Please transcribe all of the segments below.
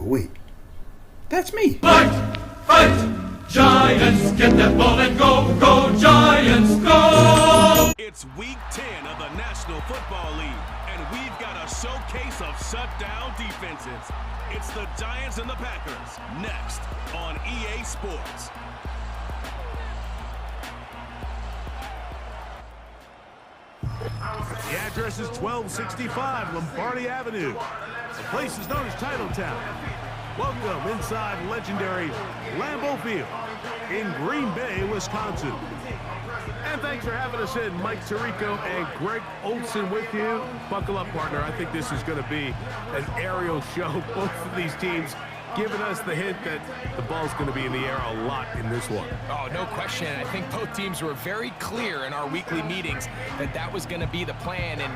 wait, that's me. Fight! Fight! Giants, get that ball and go! Go Giants, go! It's week 10 of the National Football League, and we've got a showcase of shutdown defenses. It's the Giants and the Packers, next on EA Sports. The address is 1265 Lombardi Avenue. The place is known as Titletown. Welcome inside legendary Lambeau Field in Green Bay, Wisconsin. And thanks for having us in. Mike Tirico and Greg Olson with you. Buckle up, partner. I think this is going to be an aerial show. Both of these teams giving us the hint that the ball's going to be in the air a lot in this one. Oh, no question. I think both teams were very clear in our weekly meetings that that was going to be the plan. And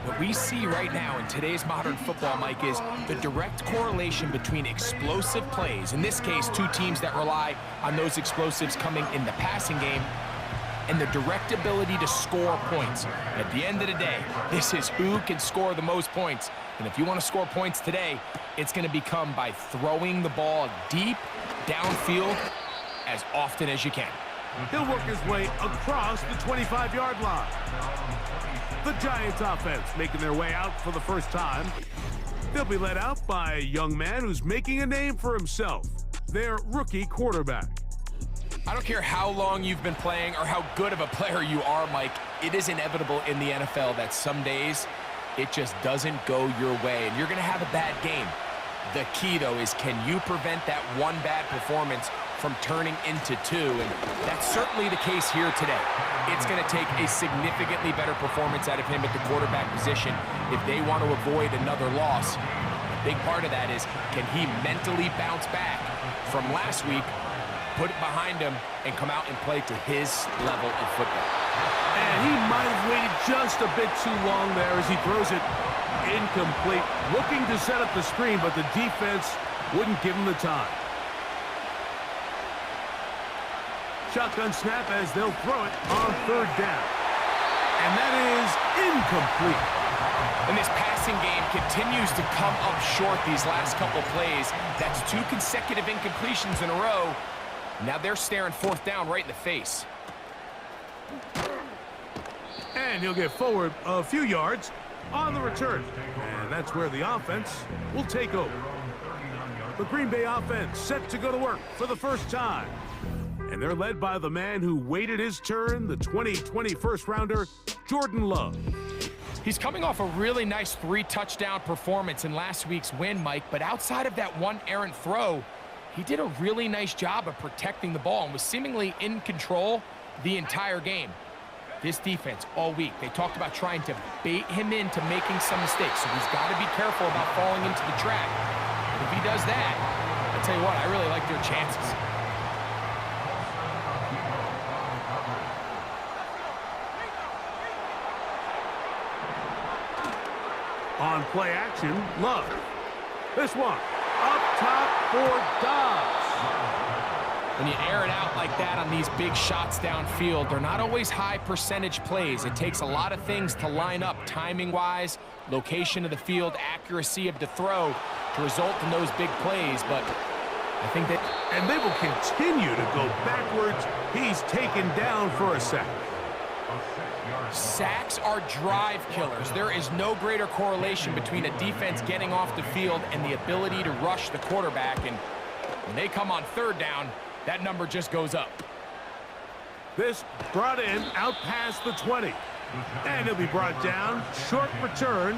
what we see right now in today's modern football, Mike, is the direct correlation between explosive plays, in this case, two teams that rely on those explosives coming in the passing game, and the direct ability to score points. At the end of the day, this is who can score the most points. And if you want to score points today, it's going to become by throwing the ball deep downfield as often as you can. He'll work his way across the 25-yard line. The Giants offense making their way out for the first time. They'll be led out by a young man who's making a name for himself, their rookie quarterback. I don't care how long you've been playing or how good of a player you are, Mike, it is inevitable in the NFL that some days it just doesn't go your way, and you're going to have a bad game. The key, though, is can you prevent that one bad performance from turning into two? And that's certainly the case here today. It's going to take a significantly better performance out of him at the quarterback position if they want to avoid another loss. A big part of that is, can he mentally bounce back from last week, put it behind him, and come out and play to his level of football? And he might have waited just a bit too long there as he throws it incomplete. Looking to set up the screen, but the defense wouldn't give him the time. Shotgun snap as they'll throw it on third down. And that is incomplete. And this passing game continues to come up short these last couple plays. That's two consecutive incompletions in a row. Now they're staring fourth down right in the face. And he'll get forward a few yards on the return. And that's where the offense will take over. The Green Bay offense set to go to work for the first time. And they're led by the man who waited his turn, the 2020 first-rounder, Jordan Love. He's coming off a really nice 3-touchdown performance in last week's win, Mike, but outside of that one errant throw, he did a really nice job of protecting the ball and was seemingly in control the entire game. This defense all week, they talked about trying to bait him into making some mistakes, so he's got to be careful about falling into the trap. But if he does that, I'll tell you what, I really like their chances. On play action, Love. This one, up top for Dobbs. When you air it out like that on these big shots downfield, they're not always high percentage plays. It takes a lot of things to line up timing-wise, location of the field, accuracy of the throw to result in those big plays. But I think that... And they will continue to go backwards. He's taken down for a sack. Sacks are drive killers. There is no greater correlation between a defense getting off the field and the ability to rush the quarterback. And when they come on third down, that number just goes up. This brought in out past the 20. And he'll be brought down. Short return.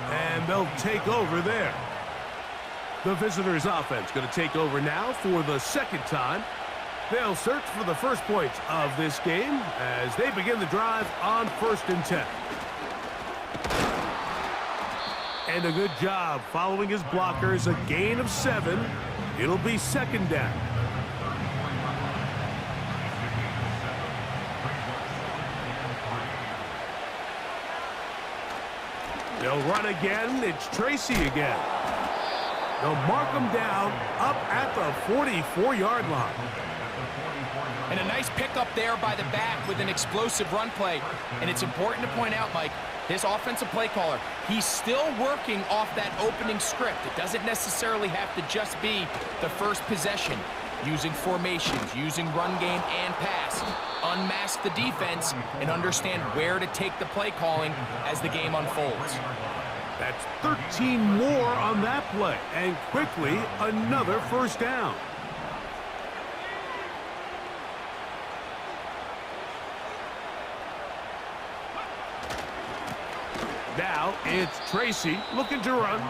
And they'll take over there. The visitors' offense going to take over now for the second time. They'll search for the first points of this game as they begin the drive on 1st and 10. And a good job following his blockers. A gain of 7. It'll be 2nd down. They'll run again. It's Tracy again. They'll mark them down up at the 44-yard line. And a nice pickup there by the back with an explosive run play. And it's important to point out, Mike, this offensive play caller, he's still working off that opening script. It doesn't necessarily have to just be the first possession. Using formations, using run game and pass. Unmask the defense and understand where to take the play calling as the game unfolds. That's 13 more on that play. And quickly, another first down. Now it's Tracy looking to run.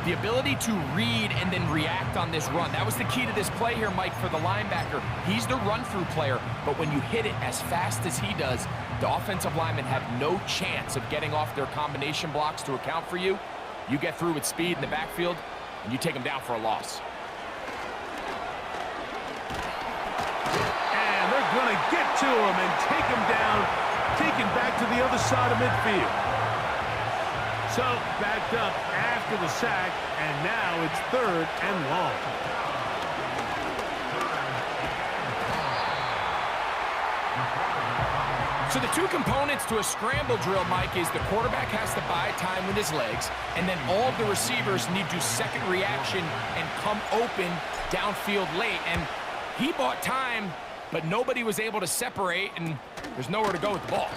The ability to read and then react on this run. That was the key to this play here, Mike, for the linebacker. He's the run-through player, but when you hit it as fast as he does, the offensive linemen have no chance of getting off their combination blocks to account for you. You get through with speed in the backfield, and you take them down for a loss. And they're going to get to him and take him down, taken back to the other side of midfield. So, backed up after the sack, and now it's 3rd and long. So the two components to a scramble drill, Mike, is the quarterback has to buy time with his legs, and then all of the receivers need to second reaction and come open downfield late. And he bought time, but nobody was able to separate, and there's nowhere to go with the ball.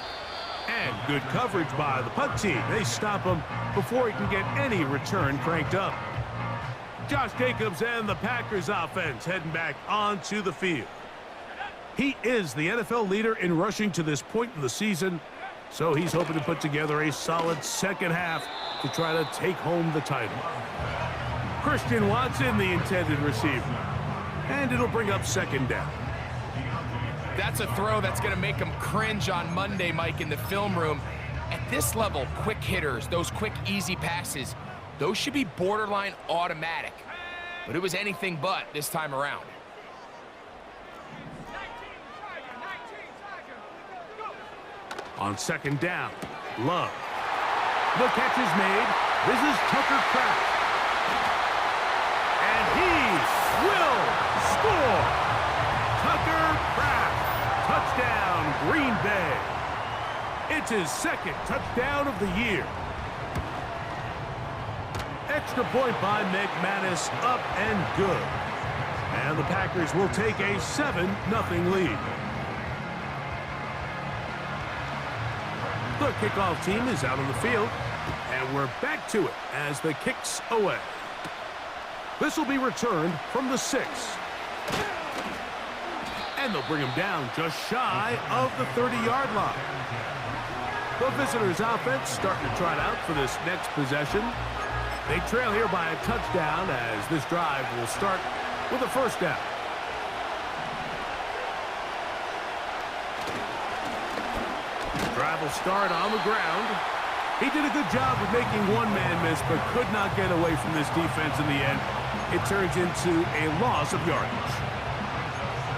And good coverage by the punt team. They stop him before he can get any return cranked up. Josh Jacobs and the Packers offense heading back onto the field. He is the NFL leader in rushing to this point in the season, so he's hoping to put together a solid second half to try to take home the title. Christian Watson, the intended receiver. And it'll bring up 2nd down. That's a throw that's going to make them cringe on Monday, Mike, in the film room. At this level, quick hitters, those quick, easy passes, those should be borderline automatic. But it was anything but this time around. On 2nd down, Love. The catch is made. This is Tucker Kraft. And he will score. Tucker Kraft. Touchdown, Green Bay. It's his 2nd touchdown of the year. Extra point by McManus, up and good. And the Packers will take a 7-0 lead. The kickoff team is out on the field, and we're back to it as the kick's away. This will be returned from the 6. And they'll bring him down just shy of the 30-yard line. The visitors' offense starting to trot out for this next possession. They trail here by a touchdown as this drive will start with a 1st down. Drive will start on the ground. He did a good job of making one man miss, but could not get away from this defense in the end. It turns into a loss of yardage.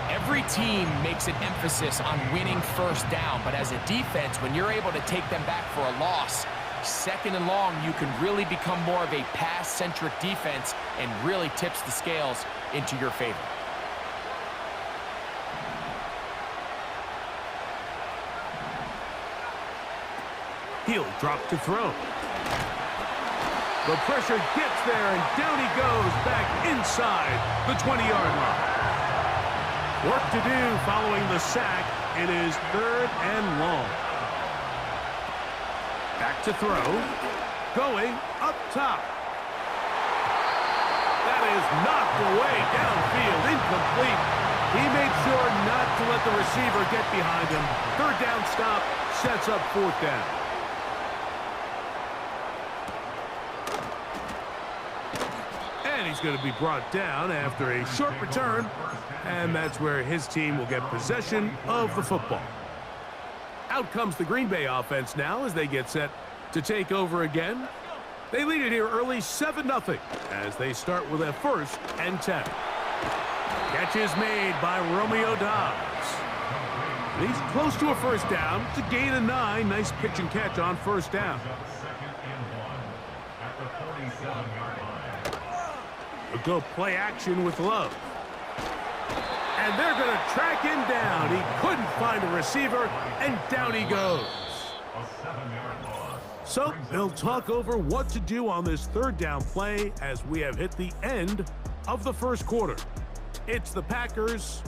Every team makes an emphasis on winning 1st down, but as a defense, when you're able to take them back for a loss, 2nd and long, you can really become more of a pass-centric defense and really tips the scales into your favor. He'll drop to throw. The pressure gets there, and down he goes back inside the 20-yard line. Work to do following the sack. It is 3rd and long. Back to throw. Going up top. That is knocked away downfield. Incomplete. He made sure not to let the receiver get behind him. 3rd down stop sets up 4th down. And he's going to be brought down after a short return. And that's where his team will get possession of the football. Out comes the Green Bay offense now as they get set to take over again. They lead it here early 7-0 as they start with a 1st and 10. Catch is made by Romeo Dobbs. He's close to a 1st down to gain a 9. Nice pitch and catch on 1st down. After 47 yards. They'll go play action with Love. And they're going to track him down. He couldn't find a receiver, and down he goes. So they'll talk over what to do on this third down play as we have hit the end of the first quarter. It's the Packers.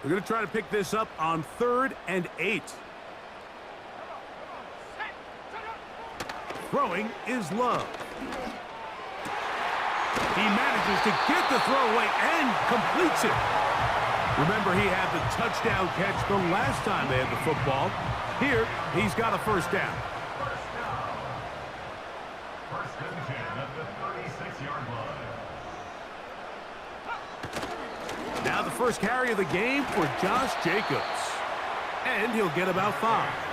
We're going to try to pick this up on 3rd and 8. Throwing is Love. He manages to get the throw away and completes it. Remember, he had the touchdown catch the last time they had the football. Here, he's got a first down. First and 10 at the 36-yard line. Now the first carry of the game for Josh Jacobs. And he'll get about 5.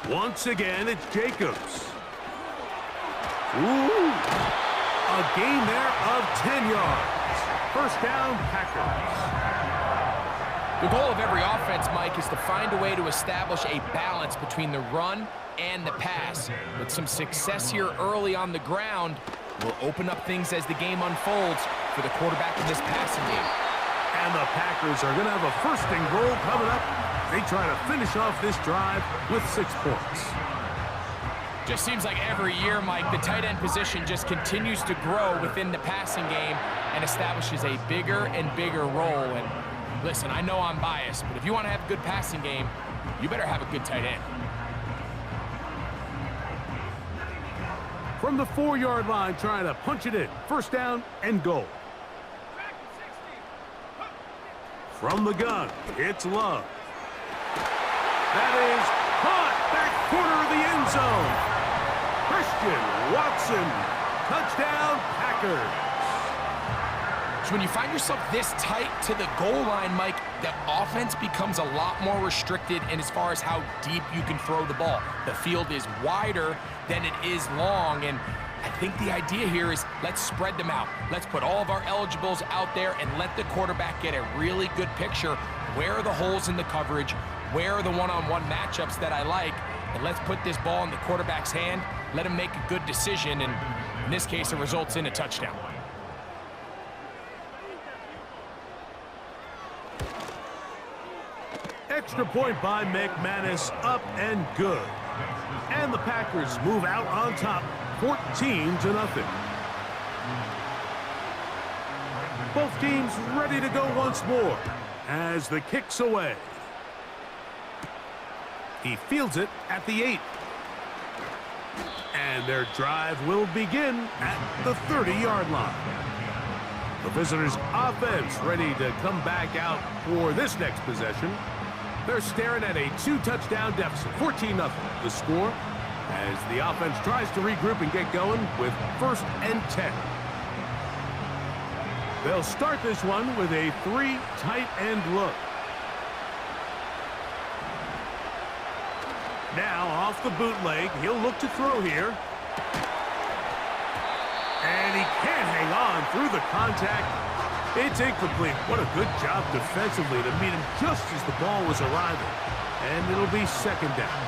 Once again, it's Jacobs. Ooh! A gain there of 10 yards. First down, Packers. The goal of every offense, Mike, is to find a way to establish a balance between the run and the pass. With some success here early on the ground, will open up things as the game unfolds for the quarterback in this passing game. And the Packers are going to have a first and goal coming up. They try to finish off this drive with 6 points. Just seems like every year, Mike, the tight end position just continues to grow within the passing game and establishes a bigger and bigger role. And listen, I know I'm biased, but if you want to have a good passing game, you better have a good tight end. From the 4-yard line, trying to punch it in. First down and goal. From the gun, it's Love. That is caught back corner of the end zone. Christian Watson, touchdown Packers. So when you find yourself this tight to the goal line, Mike, the offense becomes a lot more restricted in as far as how deep you can throw the ball. The field is wider than it is long, and I think the idea here is let's spread them out. Let's put all of our eligibles out there and let the quarterback get a really good picture. Where are the holes in the coverage? Where are the one-on-one matchups that I like? And let's put this ball in the quarterback's hand, let him make a good decision, and in this case, it results in a touchdown. Extra point by McManus, up and good. And the Packers move out on top, 14-0. Both teams ready to go once more as the kick's away. He fields it at the 8. And their drive will begin at the 30-yard line. The visitors' offense ready to come back out for this next possession. They're staring at a 2-touchdown deficit, 14-0 the score, as the offense tries to regroup and get going with 1st and 10. They'll start this one with a 3 tight end look. Now off the bootleg, he'll look to throw here. And he can't hang on through the contact. It's incomplete. What a good job defensively to meet him just as the ball was arriving. And it'll be 2nd down.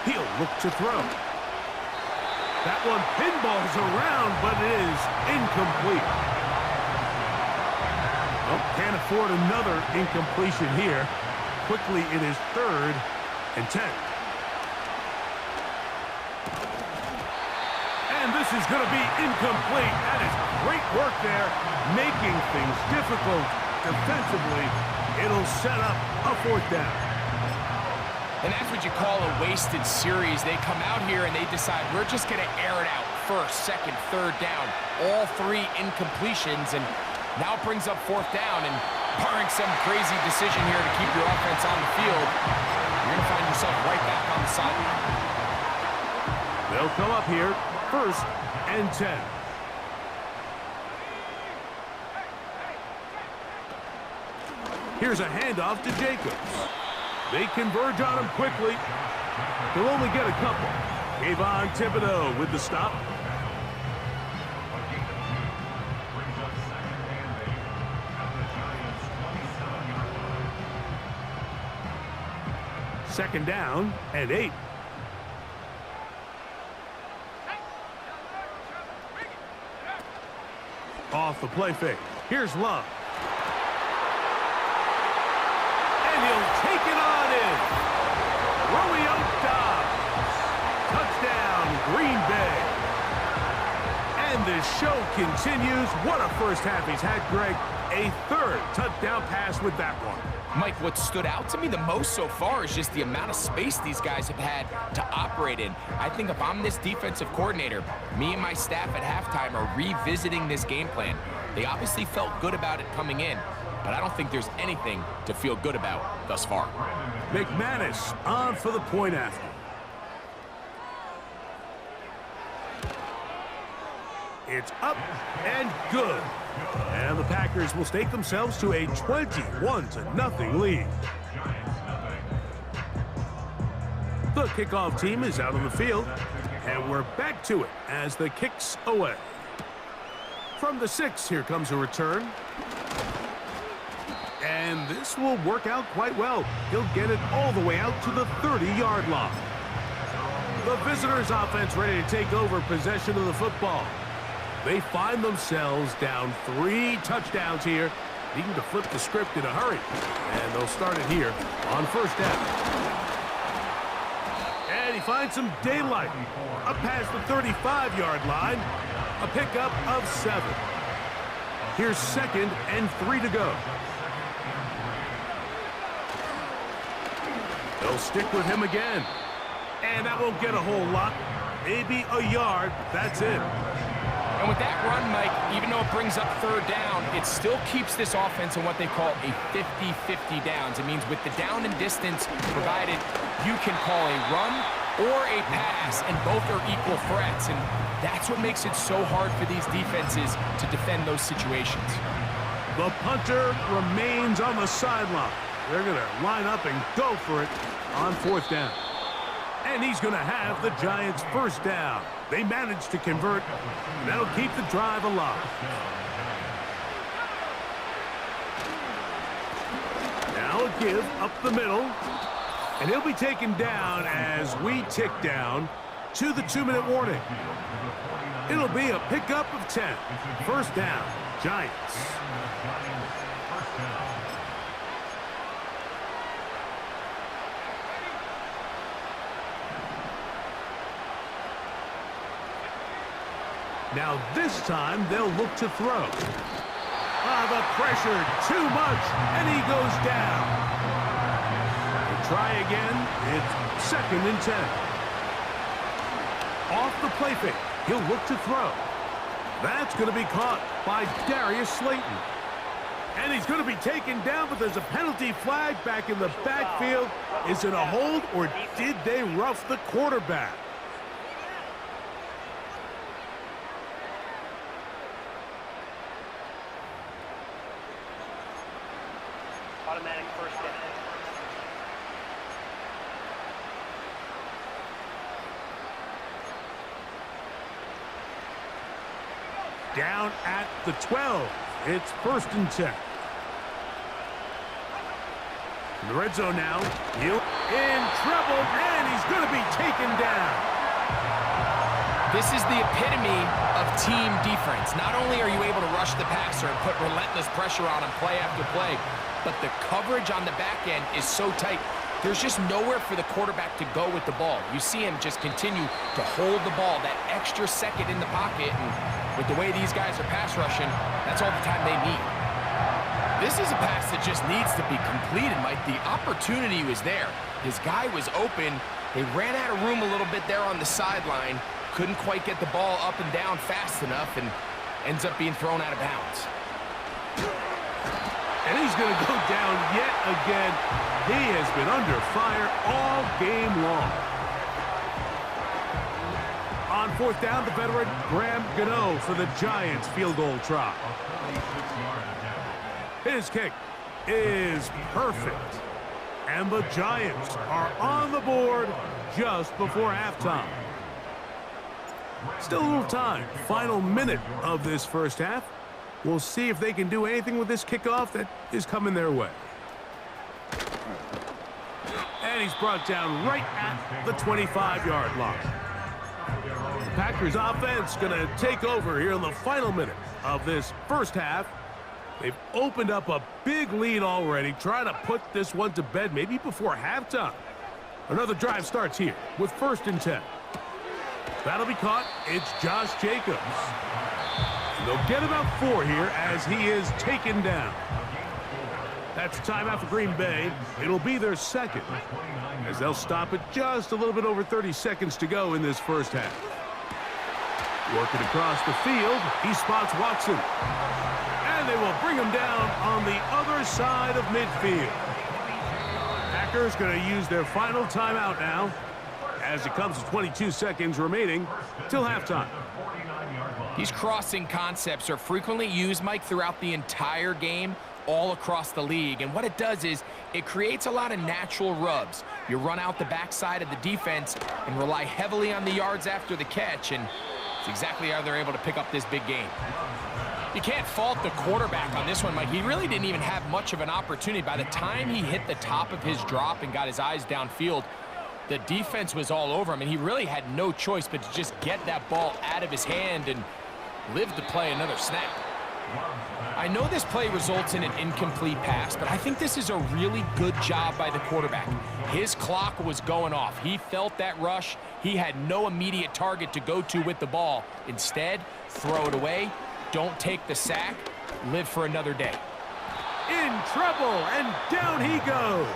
He'll look to throw. That one pinballs around, but it is incomplete. Well, can't afford another incompletion here. Quickly, it is 3rd and 10. And this is going to be incomplete. That is great work there, making things difficult defensively. It'll set up a 4th down. And that's what you call a wasted series. They come out here and they decide we're just going to air it out. 1st, 2nd, 3rd down. All 3 incompletions, and now it brings up 4th down. And barring some crazy decision here to keep your offense on the field, you're going to find yourself right back on the sideline. They'll come up here, 1st and 10. Here's a handoff to Jacobs. They converge on him quickly. They'll only get a couple. Kayvon Thibodeau with the stop. Brings up second and 8 at the Giants' 27-yard line. Second down and 8. Off the play fake. Here's Love. And he'll take it on in. Romeo Dobbs. Touchdown, Green Bay. And the show continues. What a first half he's had, Greg. A third touchdown pass with that one. Mike, what stood out to me the most so far is just the amount of space these guys have had to operate in. I think if I'm this defensive coordinator, me and my staff at halftime are revisiting this game plan. They obviously felt good about it coming in, but I don't think there's anything to feel good about thus far. McManus on for the point after. It's up and good. And the Packers will stake themselves to a 21-0 lead. The kickoff team is out on the field, and we're back to it as the kick's away. From the 6, here comes a return. And this will work out quite well. He'll get it all the way out to the 30-yard line. The visitors' offense ready to take over possession of the football. They find themselves down 3 touchdowns here, needing to flip the script in a hurry. And they'll start it here on first down. And he finds some daylight. Up past the 35-yard line, a pickup of 7. Here's 2nd and 3 to go. They'll stick with him again. And that won't get a whole lot. Maybe a yard, that's it. And with that run, Mike, even though it brings up third down, it still keeps this offense in what they call a 50-50 downs. It means with the down and distance provided, you can call a run or a pass, and both are equal threats. And that's what makes it so hard for these defenses to defend those situations. The punter remains on the sideline. They're going to line up and go for it on fourth down. And he's going to have the Giants' first down. They managed to convert. That'll keep the drive alive. Now a give up the middle. And he'll be taken down as we tick down to the 2-minute warning. It'll be a pickup of 10. First down, Giants. Now this time they'll look to throw. The pressure, too much, and he goes down. They try again, it's 2nd and 10. Off the play fake, he'll look to throw. That's going to be caught by Darius Slayton. And he's going to be taken down, but there's a penalty flag back in the backfield. Is it a hold, or did they rough the quarterback? Automatic first down. Down at the 12. It's 1st and 10. In the red zone now. He'll in trouble, and he's going to be taken down. This is the epitome of team defense. Not only are you able to rush the passer and put relentless pressure on him play after play, but the coverage on the back end is so tight. There's just nowhere for the quarterback to go with the ball. You see him just continue to hold the ball, that extra second in the pocket, and with the way these guys are pass rushing, that's all the time they need. This is a pass that just needs to be completed, Mike. The opportunity was there. His guy was open. They ran out of room a little bit there on the sideline. Couldn't quite get the ball up and down fast enough, and ends up being thrown out of bounds. And he's going to go down yet again. He has been under fire all game long. On fourth down, the veteran Graham Gano for the Giants field goal try. His kick is perfect. And the Giants are on the board just before halftime. Still a little time. Final minute of this first half. We'll see if they can do anything with this kickoff that is coming their way. And he's brought down right at the 25-yard line. The Packers offense going to take over here in the final minute of this first half. They've opened up a big lead already, trying to put this one to bed maybe before halftime. Another drive starts here with 1st and 10. That'll be caught. It's Josh Jacobs. And they'll get about 4 here as he is taken down. That's timeout for Green Bay. It'll be their second, as they'll stop it just a little bit over 30 seconds to go in this first half. Working across the field, he spots Watson. And they will bring him down on the other side of midfield. Packers going to use their final timeout now, as it comes to 22 seconds remaining till halftime. These crossing concepts are frequently used, Mike, throughout the entire game, all across the league. And what it does is it creates a lot of natural rubs. You run out the backside of the defense and rely heavily on the yards after the catch, and it's exactly how they're able to pick up this big game. You can't fault the quarterback on this one, Mike. He really didn't even have much of an opportunity. By the time he hit the top of his drop and got his eyes downfield, the defense was all over him, and he really had no choice but to just get that ball out of his hand and live to play another snap. I know this play results in an incomplete pass, but I think this is a really good job by the quarterback. His clock was going off. He felt that rush. He had no immediate target to go to with the ball. Instead, throw it away. Don't take the sack. Live for another day. In trouble, and down he goes.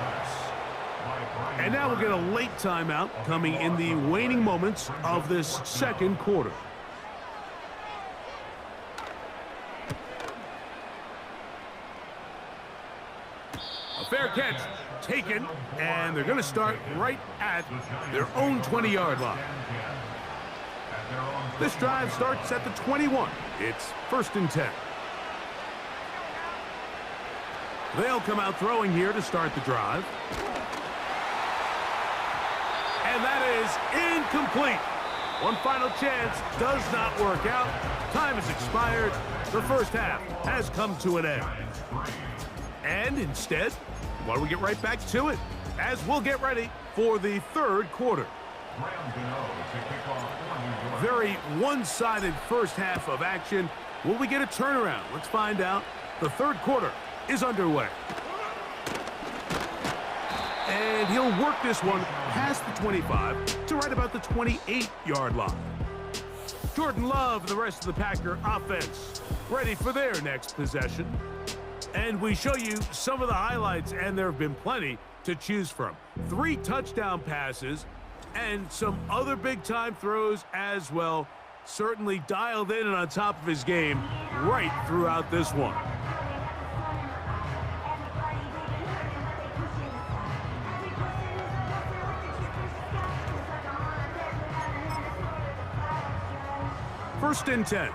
And now we'll get a late timeout coming in the waning moments of this second quarter. A fair catch taken, and they're going to start right at their own 20-yard line. This drive starts at the 21. It's 1st and 10. They'll come out throwing here to start the drive. And that is incomplete. One final chance does not work out. Time has expired. The first half has come to an end. And instead, why don't we get right back to it, as we'll get ready for the third quarter. Very one-sided first half of action. Will we get a turnaround? Let's find out. The third quarter is underway. And he'll work this one past the 25 to right about the 28-yard line. Jordan Love and the rest of the Packer offense ready for their next possession. And we show you some of the highlights, and there have been plenty to choose from. 3 touchdown passes and some other big-time throws as well. Certainly dialed in and on top of his game right throughout this one. First and 10.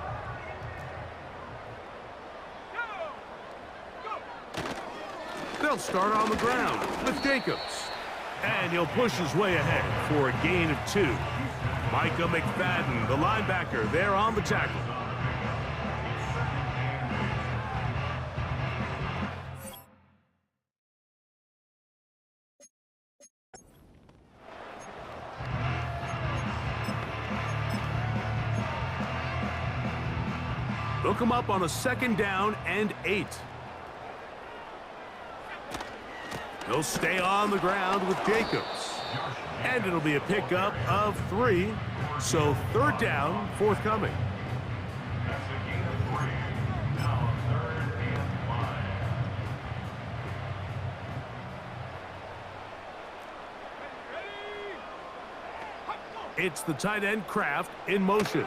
They'll start on the ground with Jacobs. And he'll push his way ahead for a gain of 2. Micah McFadden, the linebacker, there on the tackle. They'll come up on a 2nd down and 8. They'll stay on the ground with Jacobs. And it'll be a pickup of 3. So 3rd down, forthcoming. It's the tight end Kraft in motion.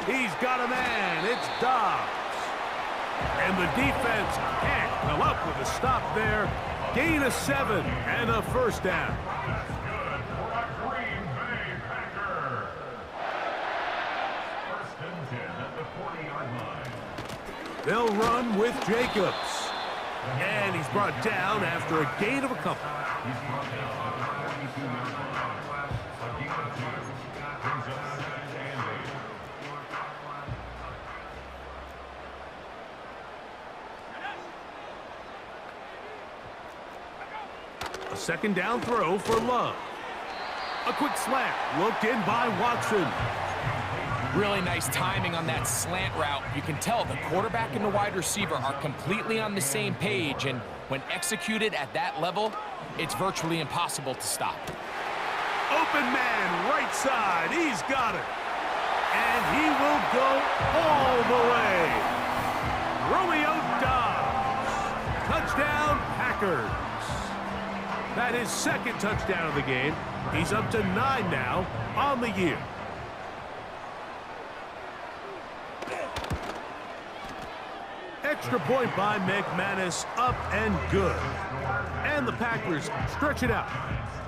He's got a man. It's Dobbs. And the defense can't come up with a stop there. Gain of 7 and a 1st down. Green Bay Packers. 1st and 10 at the 40-yard line. They'll run with Jacobs. And And he's brought down after a gain of a couple. He's brought down 42 yards. A gain of 2. Brings up 2nd and 8. A second down throw for Love. A quick slant, looked in by Watson. Really nice timing on that slant route. You can tell the quarterback and the wide receiver are completely on the same page, and when executed at that level, it's virtually impossible to stop. Open man, right side, he's got it. And he will go all the way. Romeo Dobbs. Touchdown, Packers. That is second touchdown of the game. He's up to 9 now on the year. Extra point by McManus, up and good. And the Packers stretch it out,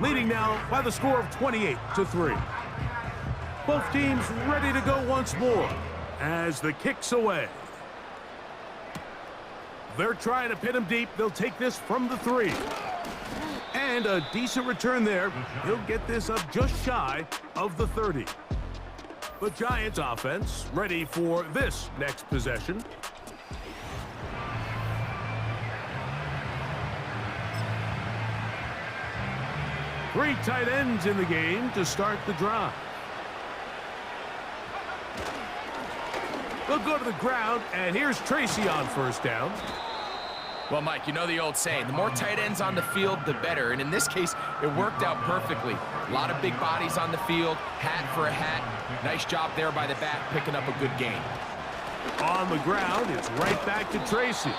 leading now by the score of 28-3. Both teams ready to go once more as the kick's away. They're trying to pin him deep. They'll take this from the 3. And a decent return there. He'll get this up just shy of the 30. The Giants offense ready for this next possession. Three tight ends in the game to start the drive. They'll go to the ground, and here's Tracy on first down. Well, Mike, you know the old saying, the more tight ends on the field, the better. And in this case, it worked out perfectly. A lot of big bodies on the field, hat for a hat. Nice job there by the back, picking up a good gain. On the ground, it's right back to Tracy.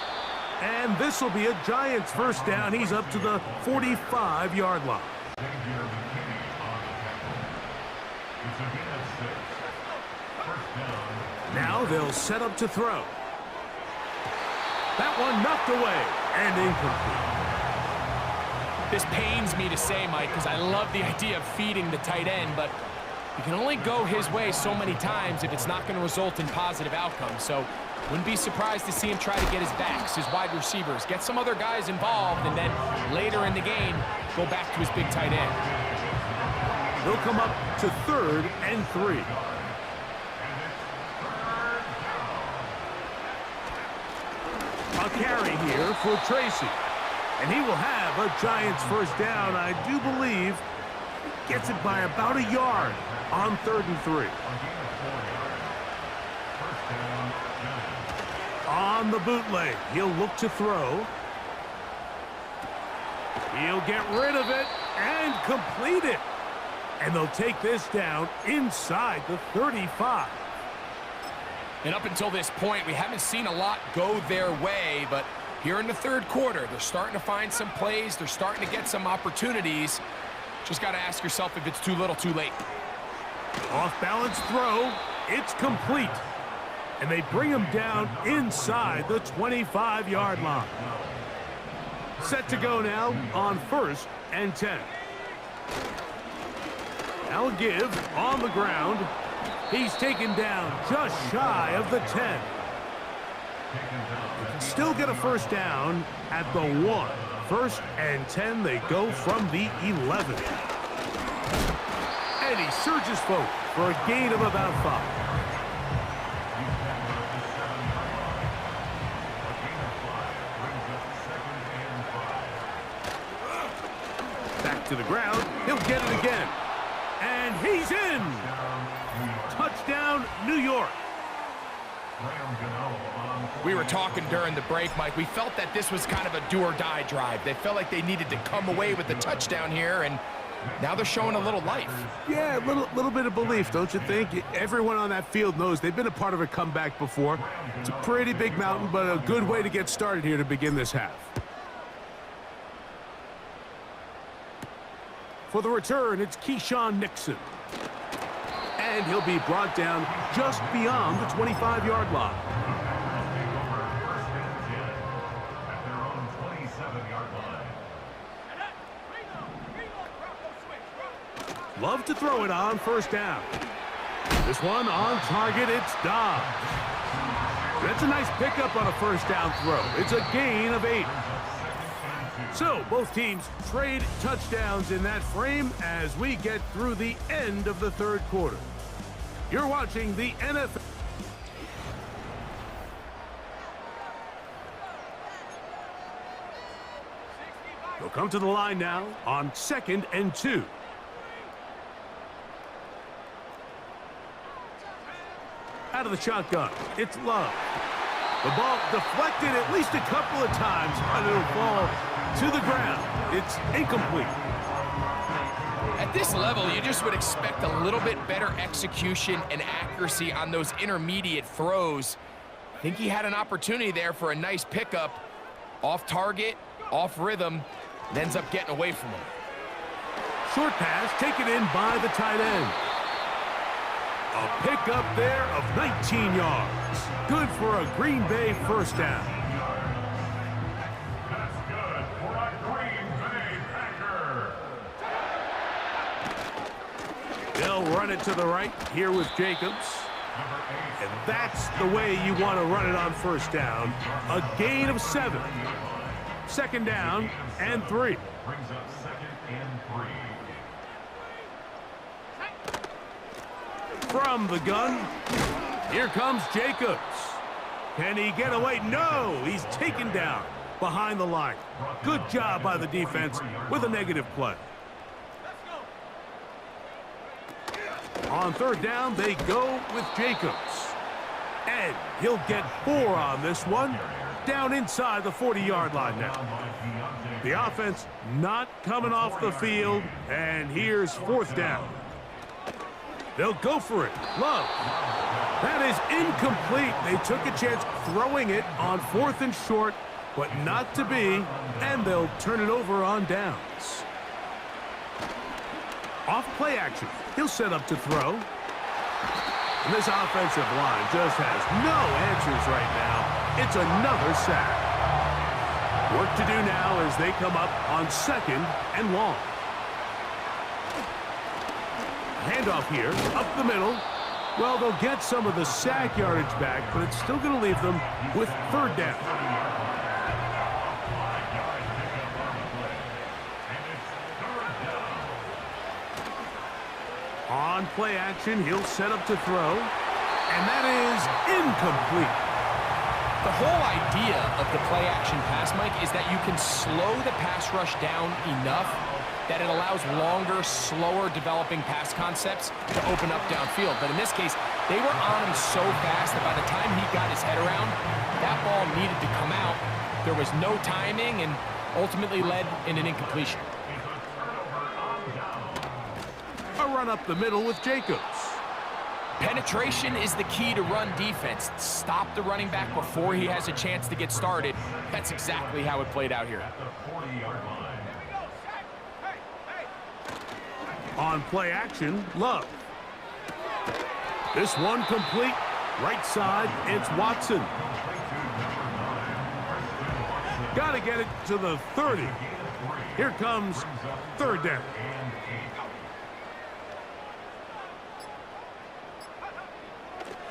And this will be a Giants first down. He's up to the 45-yard line. Now they'll set up to throw. That one knocked away and incomplete. This pains me to say, Mike, because I love the idea of feeding the tight end, but you can only go his way so many times if it's not going to result in positive outcomes. So wouldn't be surprised to see him try to get his backs, his wide receivers, get some other guys involved, and then later in the game, go back to his big tight end. He'll come up to 3rd and 3. A carry here for Tracy. And he will have a Giants first down. I do believe gets it by about a yard on 3rd and 3. On the bootleg, he'll look to throw. He'll get rid of it and complete it. And they'll take this down inside the 35. And up until this point, we haven't seen a lot go their way, but here in the 3rd quarter, they're starting to find some plays. They're starting to get some opportunities. Just got to ask yourself if it's too little, too late. Off-balance throw. It's complete. And they bring him down inside the 25-yard line. Set to go now on 1st and 10. Now a give on the ground. He's taken down just shy of the 10. Still get a first down at the 1. 1st and 10, they go from the 11. And he surges forward for a gain of about 5. Back to the ground, he'll get it again. And he's in! Touchdown, New York. We were talking during the break, Mike. We felt that this was kind of a do-or-die drive. They felt like they needed to come away with the touchdown here, and now they're showing a little life. Yeah, a little bit of belief, don't you think? Everyone on that field knows they've been a part of a comeback before. It's a pretty big mountain, but a good way to get started here to begin this half. For the return, it's Keyshawn Nixon. And he'll be brought down just beyond the 25-yard line. Love to throw it on first down. This one on target, it's Dobbs. That's a nice pickup on a first down throw. It's a gain of 8. So, both teams trade touchdowns in that frame as we get through the end of the third quarter. You're watching the NFL. They'll come to the line now on 2nd and 2. Out of the shotgun, it's Love. The ball deflected at least a couple of times, but it'll fall to the ground. It's incomplete. At this level, you just would expect a little bit better execution and accuracy on those intermediate throws. I think he had an opportunity there for a nice pickup. Off target, off rhythm, and ends up getting away from him. Short pass taken in by the tight end. A pickup there of 19 yards. Good for a Green Bay first down. That's good for a Green Bay Packer. They'll run it to the right here with Jacobs. And that's the way you want to run it on first down. A gain of 7. 2nd down and 3. Brings up 2nd and 3. From the gun, here comes Jacobs. Can he get away? No, he's taken down behind the line. Good job by the defense with a negative play. On 3rd down, they go with Jacobs. And he'll get 4 on this one. Down inside the 40-yard line now. The offense not coming off the field, and here's 4th down. They'll go for it. Love. That is incomplete. They took a chance throwing it on 4th and short, but not to be, and they'll turn it over on downs. Off play action. He'll set up to throw. And this offensive line just has no answers right now. It's another sack. Work to do now as they come up on 2nd and long. Handoff here, up the middle. Well, they'll get some of the sack yardage back, but it's still going to leave them with 3rd down. On play action, he'll set up to throw, and that is incomplete. The whole idea of the play action pass, Mike, is that you can slow the pass rush down enough that it allows longer, slower developing pass concepts to open up downfield. But in this case, they were on him so fast that by the time he got his head around, that ball needed to come out. There was no timing and ultimately led in an incompletion. A run up the middle with Jacobs. Penetration is the key to run defense. Stop the running back before he has a chance to get started. That's exactly how it played out here. On play action, Love. This one complete. Right side, it's Watson. Got to get it to the 30. Here comes 3rd down.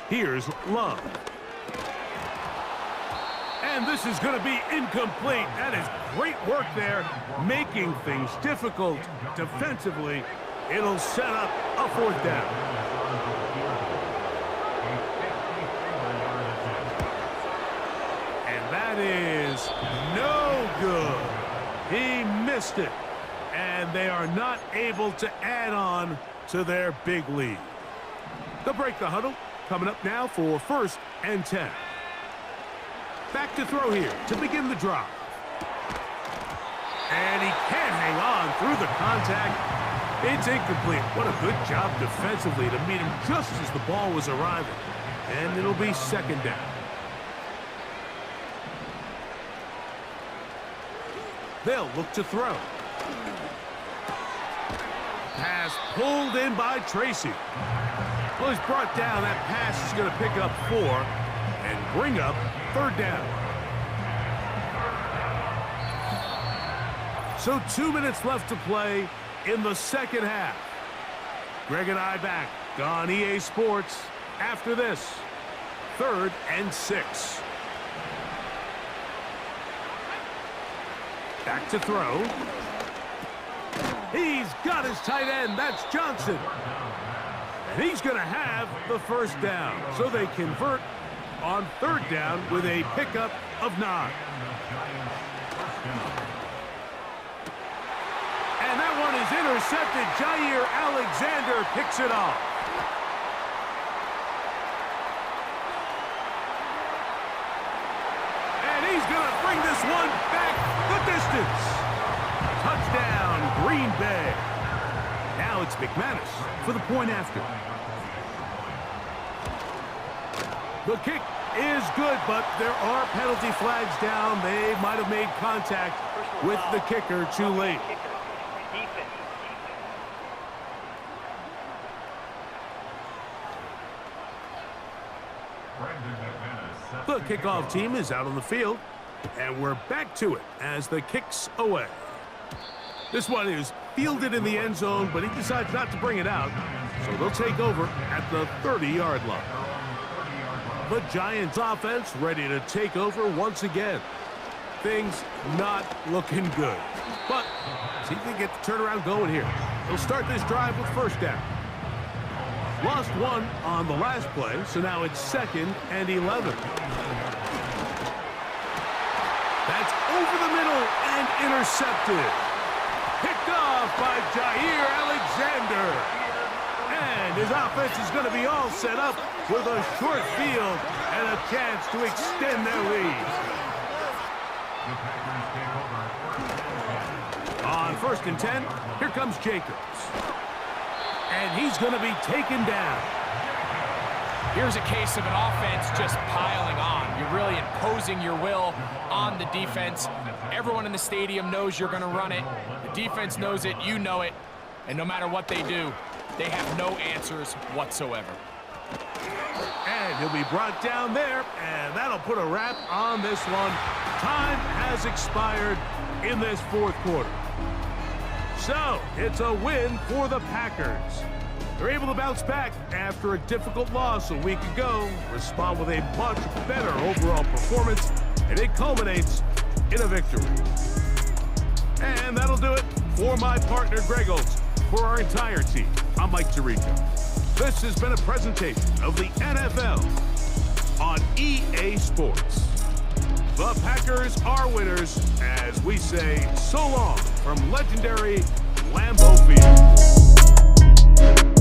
Here's Love. And this is going to be incomplete. That is great work there, making things difficult defensively. It'll set up a 4th down. And that is no good. He missed it. And they are not able to add on to their big lead. They'll break the huddle. Coming up now for 1st and 10. Back to throw here to begin the drive. And he can't hang on through the contact. It's incomplete. What a good job defensively to meet him just as the ball was arriving. And it'll be 2nd down. They'll look to throw. Pass pulled in by Tracy. Well, he's brought down. That pass is going to pick up 4 and bring up 3rd down. So 2 minutes left to play in the 2nd half. Greg and I back on EA Sports after this. 3rd and 6. Back to throw. He's got his tight end. That's Johnson. And he's going to have the first down. So they convert on third down with a pickup of 9. And that one is intercepted. Jair Alexander picks it off. And he's going to bring this one back the distance. Touchdown, Green Bay. Now it's McManus for the point after. The kick is good, but there are penalty flags down. They might have made contact with the kicker too late. The kickoff team is out on the field, and we're back to it as the kick's away. This one is fielded in the end zone, but he decides not to bring it out, so they'll take over at the 30-yard line. The Giants offense ready to take over once again. Things not looking good, but see if they get the turnaround going here. They'll start this drive with first down. Lost one on the last play, so now it's 2nd and 11. That's over the middle and intercepted. Picked off by Jair Alexander. And his offense is going to be all set up with a short field and a chance to extend their lead. On 1st and 10, here comes Jacobs. And he's going to be taken down. Here's a case of an offense just piling on. You're really imposing your will on the defense. Everyone in the stadium knows you're going to run it. The defense knows it, you know it. And no matter what they do, they have no answers whatsoever. And he'll be brought down there, and that'll put a wrap on this one. Time has expired in this 4th quarter. So, it's a win for the Packers. They're able to bounce back after a difficult loss a week ago, respond with a much better overall performance, and it culminates in a victory. And that'll do it for my partner, Greg Olson. For our entire team, I'm Mike Tirico. This has been a presentation of the NFL on EA Sports. The Packers are winners as we say so long from legendary Lambeau Field.